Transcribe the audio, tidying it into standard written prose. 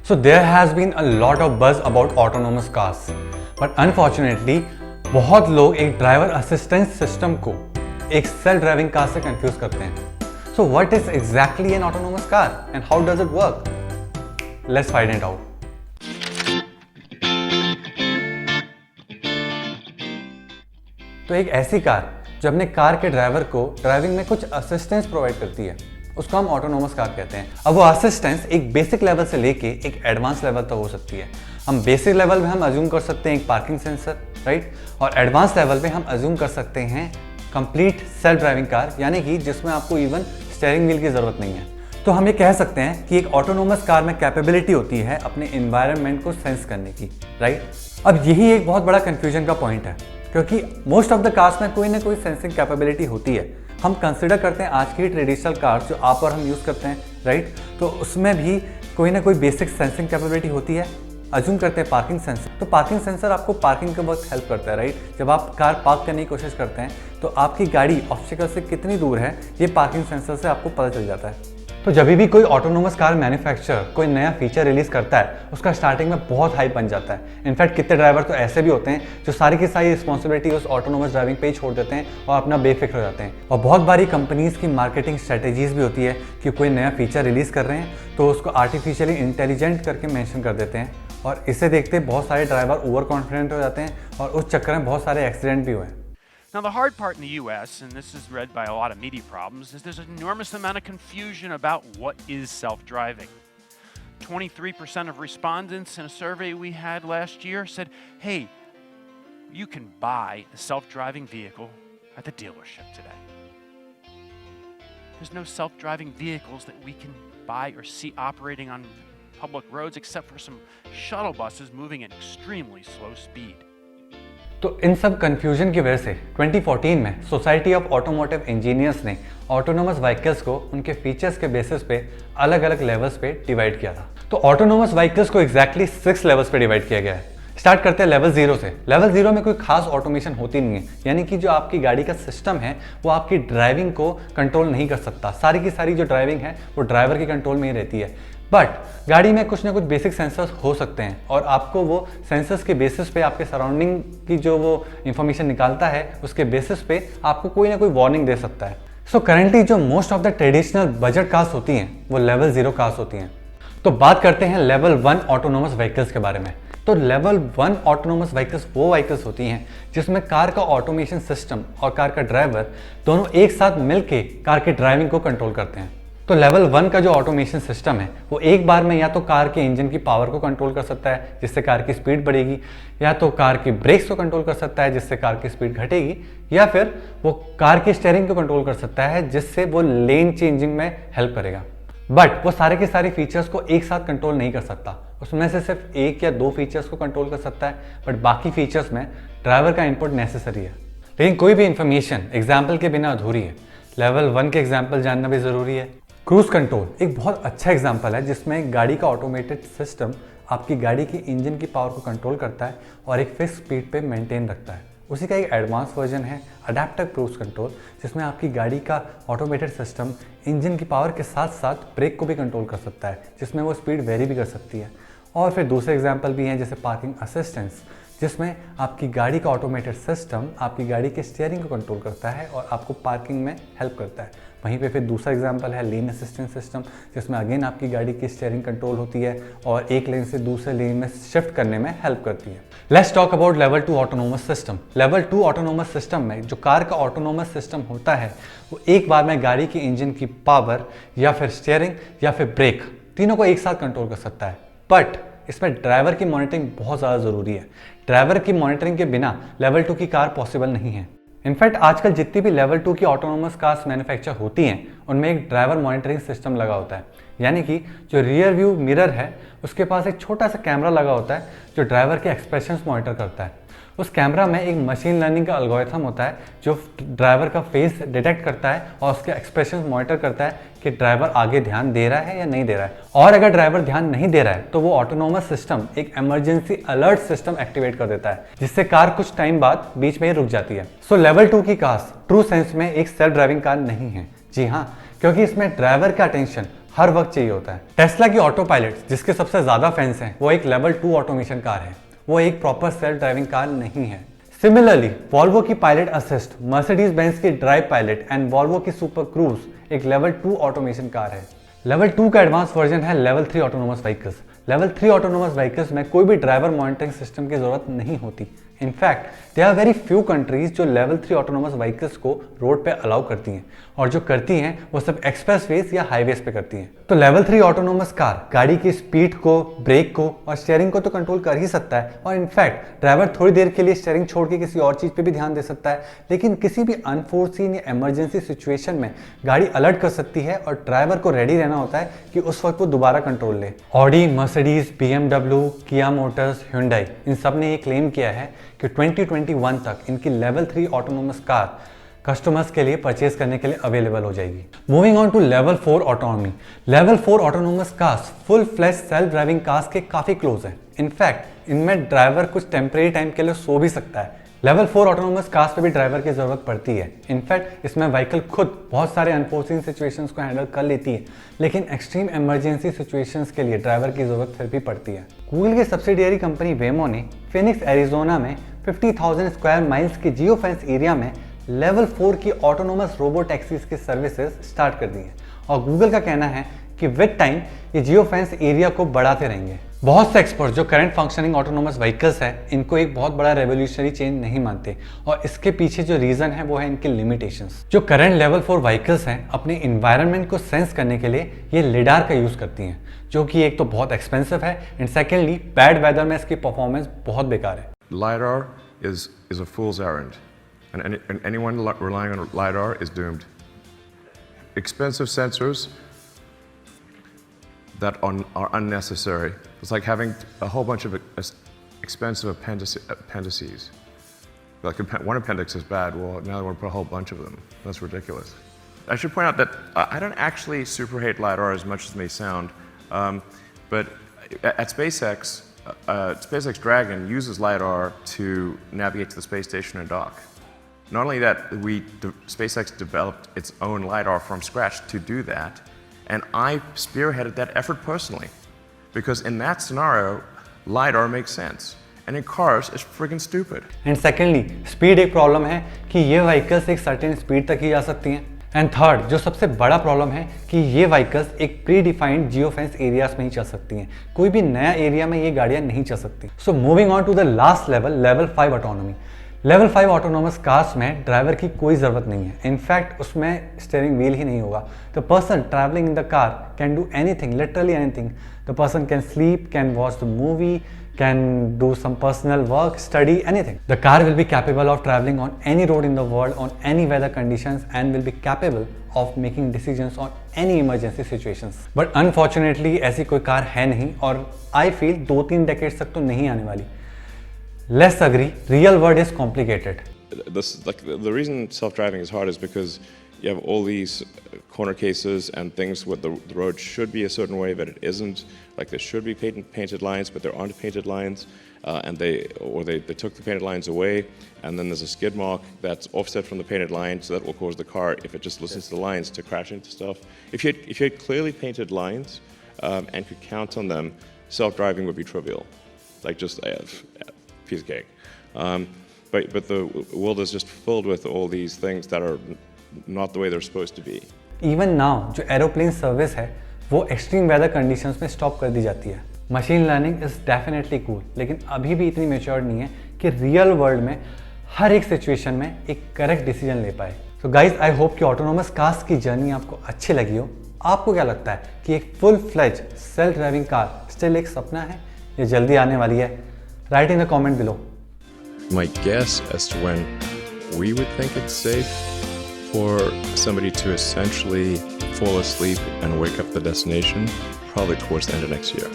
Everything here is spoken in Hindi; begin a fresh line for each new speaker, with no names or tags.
So there has been a lot of buzz about autonomous cars, but unfortunately बहुत लोग एक ड्राइवर असिस्टेंस सिस्टम को एक सेल्फ ड्राइविंग कार से कंफ्यूज करते हैं। So what is exactly an autonomous car and how does it work? Let's find it out. तो एक ऐसी कार जो अपने कार के ड्राइवर को ड्राइविंग में कुछ असिस्टेंस प्रोवाइड करती है, उसको हम ऑटोनोमस कार कहते हैं। अब वो असिस्टेंस एक बेसिक लेवल से लेके एक एडवांस लेवल तक हो सकती है। हम बेसिक लेवल में हम अज्यूम कर सकते हैं एक पार्किंग सेंसर, राइट, और एडवांस लेवल पे हम अज्यूम कर सकते हैं कंप्लीट सेल्फ ड्राइविंग कार, यानी कि जिसमें आपको इवन स्टीयरिंग व्हील की जरूरत नहीं है। तो हम ये कह सकते हैं कि एक ऑटोनोमस कार में कैपेबिलिटी होती है अपने एनवायरनमेंट को सेंस करने की, राइट। अब यही एक बहुत बड़ा कंफ्यूजन का पॉइंट है, क्योंकि मोस्ट ऑफ द कार्स में कोई ना कोई सेंसिंग कैपेबिलिटी होती है। हम कंसिडर करते हैं आज की ट्रेडिशनल कार्स जो आप और हम यूज़ करते हैं, राइट, तो उसमें भी कोई ना कोई बेसिक सेंसिंग कैपेबिलिटी होती है। अज्यूम करते हैं पार्किंग सेंसर, तो पार्किंग सेंसर आपको पार्किंग के वक्त हेल्प करता है, राइट। जब आप कार पार्क करने की कोशिश करते हैं तो आपकी गाड़ी ऑब्स्टिकल से कितनी दूर है ये पार्किंग सेंसर से आपको पता चल जाता है। तो जब भी कोई ऑटोनोमस कार मैन्युफैक्चरर कोई नया फीचर रिलीज करता है, उसका स्टार्टिंग में बहुत हाइप बन जाता है। इनफैक्ट कितने ड्राइवर तो ऐसे भी होते हैं जो सारी की सारी रिस्पॉन्सिबिलिटी उस ऑटोनोमस ड्राइविंग पे ही छोड़ देते हैं और अपना बेफिक्र हो जाते हैं। और बहुत बारी कंपनीज की मार्केटिंग स्ट्रेटेजीज भी होती है कि कोई नया फीचर रिलीज कर रहे हैं तो उसको आर्टिफिशियली इंटेलिजेंट करके मेंशन कर देते हैं, और इसे देखते बहुत सारे ड्राइवर ओवर कॉन्फिडेंट हो जाते हैं और उस चक्कर में बहुत सारे एक्सीडेंट भी हुए।
Now, the hard part in the US, and this is read by a lot of media problems, is there's an enormous amount of confusion about what is self-driving. 23% of respondents in a survey we had last year said, hey, you can buy a self-driving vehicle at the dealership today. There's no self-driving vehicles that we can buy or see operating on public roads except for some shuttle buses moving at extremely slow speed.
तो इन सब कंफ्यूजन की वजह से 2014 में सोसाइटी ऑफ ऑटोमोटिव इंजीनियर्स ने ऑटोनोमस व्हीकल्स को उनके फीचर्स के बेसिस पे अलग अलग लेवल्स पे डिवाइड किया था। तो ऑटोनोमस व्हीकल्स को एग्जैक्टली 6 लेवल्स पे डिवाइड किया गया है। स्टार्ट करते हैं लेवल 0 से। लेवल 0 में कोई खास ऑटोमेशन होती नहीं है, यानी कि जो आपकी गाड़ी का सिस्टम है वो आपकी ड्राइविंग को कंट्रोल नहीं कर सकता। सारी की सारी जो ड्राइविंग है वो ड्राइवर के कंट्रोल में ही रहती है। बट गाड़ी में कुछ ना कुछ बेसिक सेंसर्स हो सकते हैं और आपको वो सेंसर्स के बेसिस पे आपके सराउंडिंग की जो वो इंफॉर्मेशन निकालता है उसके बेसिस पे आपको कोई ना कोई वार्निंग दे सकता है। सो करेंटली जो most of the traditional budget cars होती हैं वो लेवल 0 कार्स होती हैं। तो बात करते हैं लेवल 1 ऑटोनोमस व्हीकल्स के बारे में। तो लेवल 1 ऑटोनोमस व्हीकल्स वो व्हीकल्स होती हैं जिसमें कार का ऑटोमेशन सिस्टम और कार का ड्राइवर दोनों एक साथ मिलके कार की ड्राइविंग को कंट्रोल करते हैं। तो लेवल 1 का जो ऑटोमेशन सिस्टम है वो एक बार में या तो कार के इंजन की पावर को कंट्रोल कर सकता है जिससे कार की स्पीड बढ़ेगी, या तो कार की ब्रेक्स को कंट्रोल कर सकता है जिससे कार की स्पीड घटेगी, या फिर वो कार की स्टीयरिंग को कंट्रोल कर सकता है जिससे वो लेन चेंजिंग में हेल्प करेगा। बट वो सारे के सारे फीचर्स को एक साथ कंट्रोल नहीं कर सकता, उसमें से सिर्फ 1 या 2 फीचर्स को कंट्रोल कर सकता है, बट बाकी फीचर्स में ड्राइवर का इनपुट नेसेसरी है। लेकिन कोई भी इंफॉर्मेशन एग्जाम्पल के बिना अधूरी है। लेवल 1 के एग्जाम्पल जानना भी जरूरी है। क्रूज कंट्रोल एक बहुत अच्छा एग्जाम्पल है जिसमें गाड़ी का ऑटोमेटेड सिस्टम आपकी गाड़ी की इंजन की पावर को कंट्रोल करता है और एक फिक्स स्पीड पे मेंटेन रखता है। उसी का एक एडवांस वर्जन है अडेप्टिव क्रूज कंट्रोल, जिसमें आपकी गाड़ी का ऑटोमेटेड सिस्टम इंजन की पावर के साथ साथ ब्रेक को भी कंट्रोल कर सकता है, जिसमें वो स्पीड वेरी भी कर सकती है। और फिर दूसरे एग्जाम्पल भी हैं जैसे पार्किंग असिस्टेंस, जिसमें आपकी गाड़ी का ऑटोमेटेड सिस्टम आपकी गाड़ी के स्टीयरिंग को कंट्रोल करता है और आपको पार्किंग में हेल्प करता है। वहीं पे फिर दूसरा एग्जांपल है लेन असिस्टेंस सिस्टम, जिसमें अगेन आपकी गाड़ी की स्टीयरिंग कंट्रोल होती है और एक लेन से दूसरे लेन में शिफ्ट करने में हेल्प करती है। Let's talk about level 2 autonomous system. Level 2 autonomous system में जो कार का ऑटोनोमस सिस्टम होता है वो एक बार में गाड़ी की इंजन की पावर या फिर स्टीयरिंग या फिर ब्रेक तीनों को एक साथ कंट्रोल कर सकता है। बट इसमें ड्राइवर की मॉनिटरिंग बहुत ज़्यादा ज़रूरी है। ड्राइवर की मॉनिटरिंग के बिना लेवल 2 की कार पॉसिबल नहीं है। इनफैक्ट आजकल जितनी भी लेवल 2 की ऑटोनोमस कार्स मैन्युफैक्चर होती हैं उनमें एक ड्राइवर मॉनिटरिंग सिस्टम लगा होता है, यानी कि जो रियर व्यू मिरर है उसके पास एक छोटा सा कैमरा लगा होता है जो ड्राइवर के एक्सप्रेशंस मॉनिटर करता है। उस कैमरा में एक मशीन लर्निंग का एल्गोरिथम होता है जो ड्राइवर का फेस डिटेक्ट करता है और उसके एक्सप्रेशन मॉनिटर करता है कि ड्राइवर आगे ध्यान दे रहा है या नहीं दे रहा है। और अगर ड्राइवर ध्यान नहीं दे रहा है तो वो ऑटोनोमस सिस्टम एक इमरजेंसी अलर्ट सिस्टम एक्टिवेट कर देता है, जिससे कार कुछ टाइम बाद बीच में ही रुक जाती है। सो लेवल 2 की कार्स ट्रू सेंस में एक सेल्फ ड्राइविंग कार नहीं है। जी हाँ, क्योंकि इसमें ड्राइवर का अटेंशन हर वक्त चाहिए होता है। टेस्ला की ऑटो पायलट जिसके सबसे ज्यादा फैंस हैं, वो एक लेवल 2 ऑटोमेशन कार है, वो एक प्रॉपर सेल्फ ड्राइविंग कार नहीं है। सिमिलरली वॉल्वो की पायलट असिस्ट, मर्सिडीज बेंज की ड्राइव पायलट एंड वॉल्वो की सुपर क्रूज एक लेवल 2 ऑटोमेशन कार है। लेवल 2 का एडवांस वर्जन है level 3 autonomous vehicles. Level 3 autonomous vehicles में कोई भी ड्राइवर मॉनिटरिंग सिस्टम की जरूरत नहीं होती। In fact there are very few countries जो लेवल 3 ऑटोनोमस व्हीकल्स को रोड पे अलाउ करती हैं, और जो करती हैं वो सब एक्सप्रेसवेज या हाईवेज पे करती हैं। तो लेवल 3 ऑटोनोमस कार गाड़ी की स्पीड को, ब्रेक को और स्टीयरिंग को तो कंट्रोल कर ही सकता है, और इनफैक्ट ड्राइवर थोड़ी देर के लिए स्टीयरिंग छोड़ के किसी और चीज पे भी ध्यान दे सकता है, लेकिन किसी भी अनफोर्सीन या इमरजेंसी सिचुएशन में गाड़ी अलर्ट कर सकती है और ड्राइवर को रेडी रहना होता है कि उस वक्त वो दोबारा कंट्रोल ले। ऑडी, मर्सिडीज, BMW, किया मोटर्स, Hyundai इन सब ने ये क्लेम किया है कि 2021 तक इनकी लेवल 3 ऑटोनोमस कार कस्टमर्स के लिए परचेज करने के लिए अवेलेबल हो जाएगी। Moving on to level 4 autonomy. Level 4 autonomous cars full fledged self driving cars के काफी क्लोज है। इनफैक्ट इनमें ड्राइवर कुछ टेम्परेरी टाइम के लिए सो भी सकता है। लेवल 4 ऑटोनोमस कार्स पे भी ड्राइवर की जरूरत पड़ती है। इनफैक्ट इसमें व्हीकल खुद बहुत सारे अनफोर्सिंग सिचुएशंस को हैंडल कर लेती है, लेकिन एक्सट्रीम इमरजेंसी सिचुएशंस के लिए ड्राइवर की जरूरत फिर भी पड़ती है। गूगल की सब्सिडियरी कंपनी वेमो ने फिनिक्स एरिजोना में 50,000 स्क्वायर माइल्स के जियो फेंस एरिया में लेवल 4 की ऑटोनोमस रोबो टैक्सीज की सर्विसेज स्टार्ट कर दी है, और गूगल का कहना है कि विद टाइम ये जियो फेंस एरिया को बढ़ाते रहेंगे। बहुत से एक्सपर्ट जो करंट फंक्शनिंग ऑटोनोमस व्हीकल्स है, इनको एक बहुत बड़ा रेवोल्यूशनरी चेंज नहीं मानते, और इसके पीछे जो रीजन है वो है इनके लिमिटेशंस। जो करंट लेवल 4 व्हीकल्स हैं, अपने इन्वायरमेंट को सेंस करने के लिए ये लिडार का यूज करती हैं, जो कि एक तो बहुत एक्सपेंसिव है, एंड सेकेंडली बैड वेदर में इसकी परफॉर्मेंस बहुत बेकार है।
LiDAR is a fool's errand, and anyone relying on LiDAR is doomed. Expensive sensors that are unnecessary. It's like having a whole bunch of expensive appendices. Like one appendix is bad, well, now they want to put a whole bunch of them. That's ridiculous. I should point out that I don't actually super hate LiDAR as much as it may sound, but at SpaceX, SpaceX Dragon uses LiDAR to navigate to the space station and dock. Not only that, SpaceX developed its own LiDAR from scratch to do that, and I spearheaded that effort personally. Because in that scenario, LiDAR makes sense. And in cars, it's freaking stupid.
And secondly, speed एक प्रॉब्लम है कि ये व्हीकल्स एक सर्टेन स्पीड तक ही जा सकती हैं। एंड थर्ड, जो सबसे बड़ा प्रॉब्लम है कि ये व्हीकल्स एक प्री डिफाइंड जियो फेंस एरियाज में ही चल सकती हैं। कोई भी नया एरिया में ये गाड़ियां नहीं चल सकती। So moving on to the last level, level 5 autonomy. Level 5 autonomous cars में ड्राइवर की कोई ज़रूरत नहीं है। इनफैक्ट उसमें स्टीयरिंग व्हील ही नहीं होगा। The person travelling in the car can do anything, literally anything. The person can sleep, can watch the movie, can do some personal work, study, anything. The car will be capable of traveling on any road in the world, on any weather conditions, and will be capable of making decisions on any emergency situations. But unfortunately ऐसी कोई कार है नहीं, और I feel 2-3 decades तक तो नहीं आने वाली. Let's agree, real world is complicated.
The reason self-driving is hard is because you have all these corner cases and things where the road should be a certain way, but it isn't. Like there should be painted lines, but there aren't painted lines, and they took the painted lines away, and then there's a skid mark that's offset from the painted line, so that will cause the car, if it just listens to the lines, to crash into stuff. If you had clearly painted lines and could count on them, self-driving would be trivial, like just a piece of cake. But the world is just filled with all these things that are not the way they're supposed to be.
Even now, जो एरोप्लेन सर्विस है वो एक्सट्रीम वेदर कंडीशंस में स्टॉप कर दी जाती है। Machine learning is definitely cool, लेकिन अभी भी इतनी मैच्योर्ड नहीं है कि रियल वर्ल्ड में हर एक सिचुएशन में एक करेक्ट डिसीजन ले पाए। तो गाइज, आई होप कि ऑटोनोमस कार्स की जर्नी आपको अच्छी लगी हो। आपको क्या लगता है कि एक full fledged self driving car still एक सपना है या जल्दी आने वाली है? Write in the comment below.
My guess as to when we would think it's safe for somebody to essentially fall asleep and wake up at the destination, probably towards the end of next year.